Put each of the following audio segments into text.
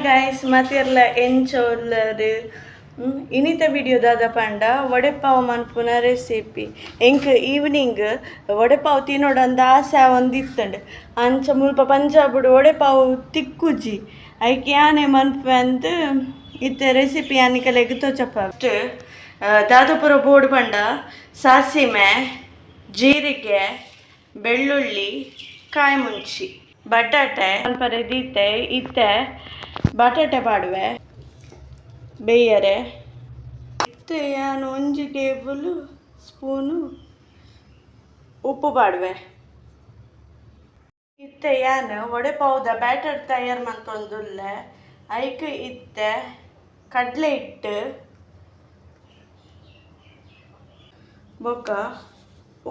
Guys ಮತ್ತಿರ್ಲ ಎಂಚೋಲ್ಲರು ಇನಿತ video ದಾದ ಪಂಡ ವಡೆಪಾವ್ ಮನ್ಪುನ ರೆಸಿಪಿ ಎಂಕ್ ಈವ್ನಿಂಗ್ ವಡೆಪಾವ್ ತಿನ್ನೋಡಂದ ಆಸೆ ಒಂದಿತ್ತಂಡು ಅಂಚ ಮುಲ್ಪ ಪಂಜಾಬುಡು ವಡೆಪಾವ್ ತಿಕ್ಕುಜಿ ಐಕೆ ಯಾನೆ ಮನ್ಪೆ ಅಂತ ಇತ್ತೆ ರೆಸಿಪಿ ಯಾನಿಕಲೆಗ್ ತೋಚಪ್ಪ ದಾದಪುರ ಬೋರ್ಡ್ ಪಂಡ ಸಾಸಿಮೆ ಜೀರಿಗೆ ಬೆಳ್ಳುಳ್ಳಿ ಕಾಯಿ ಮುಂಚಿ ಬಟಾಟೆ ಸ್ವಲ್ಪ ದೀತೆ ಇತ್ತೆ ಬಟಾಟೆ ಪಾಡುವೆ ಬೇಯರೆ ಇತ್ತೆ ನಾನು 1 ಟೇಬಲ್ ಸ್ಪೂನು ಉಪ್ಪು ಪಾಡುವೆ ಇತ್ತೆ ಯಾನು ವಡೆಪಾವ್ದ ಬ್ಯಾಟರ್ ತಯಾರು ಮಂತೊಂದುಲ್ಲೆ ಐಕ್ ಇತ್ತೆ ಕಡ್ಲೆ ಹಿಟ್ಟು ಬೊಕ್ಕ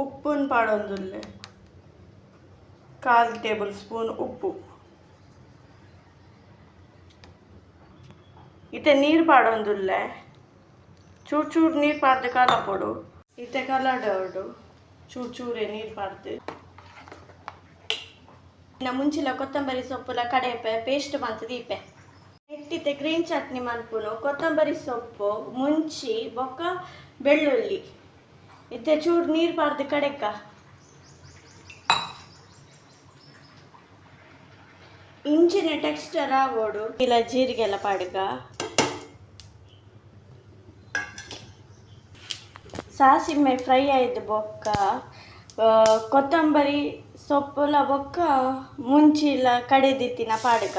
ಉಪ್ಪುನ್ ಪಾಡೊಂದುಲ್ಲೆ 1/4 ಟೇಬಲ್ ಸ್ಪೂನ್ ಉಪ್ಪು ಇತ್ತೆ ನೀರು ಪಾಡೊಂದುಲ್ಲೆ ಚೂರು ಚೂರು ನೀರು ಪಾಡ್ದು ಕಲಪೊಡು ಇತ್ತೆ ಕಲಡೋಡು ಚೂರು ಚೂರೇ ನೀರು ಪಾಡ್ದು ಇನ್ನು ಮುಂಚಿಲ ಕೊತ್ತಂಬರಿ ಸೊಪ್ಪುಲ ಕಡೆಪೆ ಪೇಸ್ಟ್ ಮಂತು ದೀಪೆ ಇಟ್ಟಿತ್ತೆ ಗ್ರೀನ್ ಚಟ್ನಿ ಮನ್ಪುನು ಕೊತ್ತಂಬರಿ ಸೊಪ್ಪು ಮುಂಚಿ ಬೊಕ್ಕ ಬೆಳ್ಳುಳ್ಳಿ ಇತ್ತೆ ಚೂರು ನೀರು ಪಾಡ್ದು ಕಡೆಕ ಇಂಚಿನ ಟೆಕ್ಸ್ಚರ್ ಆಗೋಡು ಇಲ್ಲ ಜೀರಿಗೆ ಎಲ್ಲ ಪಾಡ್ಗ ಸಾಸಿಮೆ ಫ್ರೈ ಆಯ್ತು ಬೊಕ್ಕ ಕೊತ್ತಂಬರಿ ಸೊಪ್ಪುಲ ಬೊಕ್ಕ ಮುಂಚಿಲ ಕಡೆದಿತ್ತಿನ ಪಾಡ್ಗ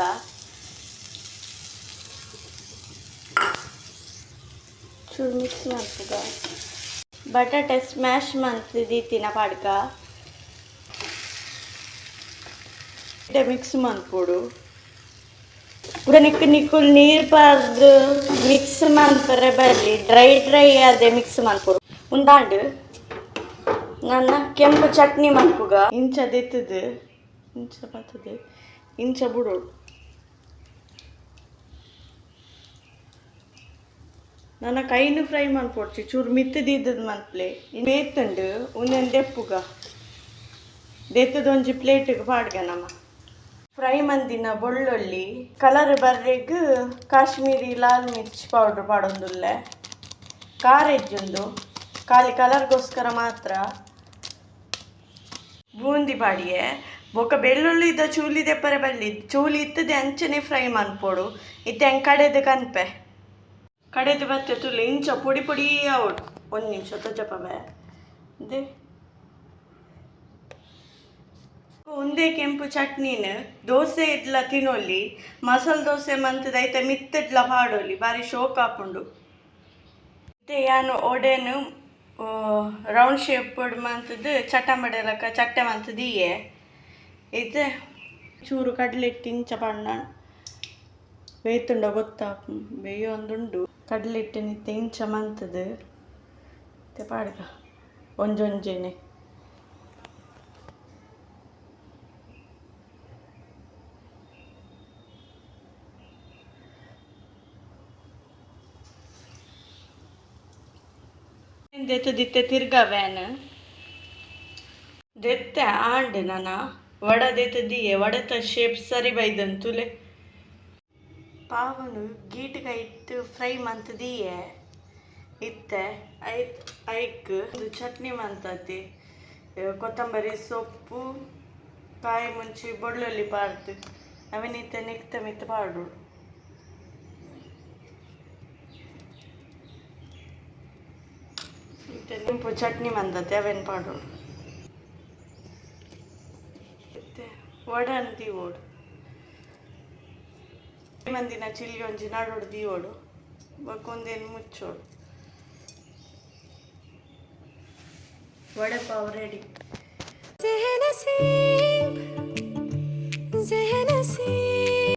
ಚೂರು ಮಿಕ್ಸ್ ಮಾಡ್ತದ ಬಟಾಟೆ ಸ್ಮ್ಯಾಶ್ ಮಂತ್ ದೀತಿನ ಪಾಡ್ಗ ಮಿಕ್ಸ್ ಮಾಡ್ಕೊಡು ಪೂರ ನಿಕ್ಕುಲ್ ನೀರು ಪಾರ್ದು ಮಿಕ್ಸ್ ಮಾಡ್ತಾರೆ ಬರ್ಲಿ ಡ್ರೈ ಅದೇ ಮಿಕ್ಸ್ ಮಾಡ್ಕೊಡು ಉಂದಾಂಡು ನನ್ನ ಕೆಂಪು ಚಟ್ನಿ ಮಾಡ್ಪುಗ ಇಂಚ ದೆತ್ತದು ಇಂಚ ಬರ್ತದೆ ಇಂಚ ಬಿಡೋಡು ನನ್ನ ಕೈನು ಫ್ರೈ ಮಾಡ್ಕೊಡ್ಚಿ ಚೂರು ಮಿತ್ತದಿದ್ದದು ಮನ್ಪ್ಲೆ ಬೇತಂಡು ಒಂದೊಂದು ದೆಪ್ಪುಗ ದೆತ್ತದ ಒಂಜಿ ಪ್ಲೇಟಿಗೆ ಪಾಡ್ಗ ನಮ್ಮ ಫ್ರೈ ಮಂದಿನ ಬೆಳ್ಳುಳ್ಳಿ ಕಲರ್ ಬರ್ರೆಗ್ ಕಾಶ್ಮೀರಿ ಲಾಲ್ ಮಿರ್ಚ್ ಪೌಡ್ರ್ ಪಾಡೊಂದುಲ್ಲೆ ಖಾರ ಎಜ್ಜುಂಡು ಖಾಲಿ ಕಲರ್ಗೋಸ್ಕರ ಮಾತ್ರ ಬೂಂದಿ ಪಾಡಿಯೆ ಬೊಕ್ಕ ಬೆಳ್ಳುಳ್ಳಿದ ಚೂಲಿ ದೆಪ್ಪರೆ ಬಳ್ಳಿ ಚೂಲಿ ಇತ್ತದೆ ಅಂಚನೆ ಫ್ರೈ ಮನ್ಪೊಡು ಇತ್ತೆ ಹೆಂಗೆ ಕಡೆದು ಕನ್ಪೆ ಕಡೆದು ಬತ್ತೆ ತುಲೆ ಇಂಚ ಪೊಡಿ ಪೊಡಿ ಅವಡು 1 ನಿಮಿಷ ತೊಜಪವೆ ಅದೇ ಒಂದೇ ಕೆಂಪು ಚಟ್ನಿನ ದೋಸೆ ಇಡ್ಲ ತಿನ್ನೊಲ್ಲಿ ಮಸಾಲೆ ದೋಸೆ ಮಂತದ ಐತೆ ಮಿತ್ತಿಡ್ಲ ಪಾಡೊಲಿ ಬಾರಿ ಶೋಕ್ ಹಾಕೊಂಡು ಮತ್ತೆ ಯಾನು ಒಡೆನು ರೌಂಡ್ ಶೇಪ್ ಪೊಡ್ ಮಂತದ್ದು ಚಟ್ಟಂಬಡೆಲಕ ಚಟ್ಟೆ ಮಂತದಿಯೇ ಇದೆ ಚೂರು ಕಡಲೆ ಹಿಟ್ಟು ಇಂಚ ಬಣ್ಣ ಬೇಯ್ತುಂಡ ಗೊತ್ತಾ ಬೇಯೊಂದುಂಡು ಕಡಲೆ ಹಿಟ್ಟಿನಿತ್ತೆ ಇಂಚ ಮಂತದ್ದು ಮತ್ತೆ ಪಾಡ್ಗ ಒಂಜೊಂಜೇನೆ ದೆತ್ತದಿತ್ತೆ ತಿರ್ಗ ವ್ಯಾನ್ ದೆತ್ತೆ ಆಂಡ್ ನನ್ನ ವಡ ದೆತ್ತದಿಯೆ ವಡತ ಶೇಪ್ ಸರಿ ಬೈದಂತುಲೆ ಪಾವನು ಗೀಟ್ಗ ಇಟ್ಟು ಫ್ರೈ ಮಂತದಿಯೆ ಇತ್ತೆ ಐಕ್ ಒಂದು ಚಟ್ನಿ ಮಂತತಿ ಕೊತ್ತಂಬರಿ ಸೊಪ್ಪು ಕಾಯಿ ಮುಂಚಿ ಬೆಳ್ಳುಳ್ಳಿ ಪಾಡ್ದು ಅವನಿತ್ತೆ ನಿಕ್ತ ಮಿತ್ತ ಪಾಡು ನಿಂಪು ಚಟ್ನಿ ಮಂದತೆ ಅವೇನು ಪಾಡೋಡು ವಡ ದೀವೋಡು ಮಂದಿನ ಚಿಲ್ಲಿ ಒಂಜಿ ನಾಡೋಡು ದೀವೋಡು ಬಕ್ಕೊಂದೇನು ಮುಚ್ಚೋಡು ವಡೆ ಪಾವ್ ರೆಡಿ.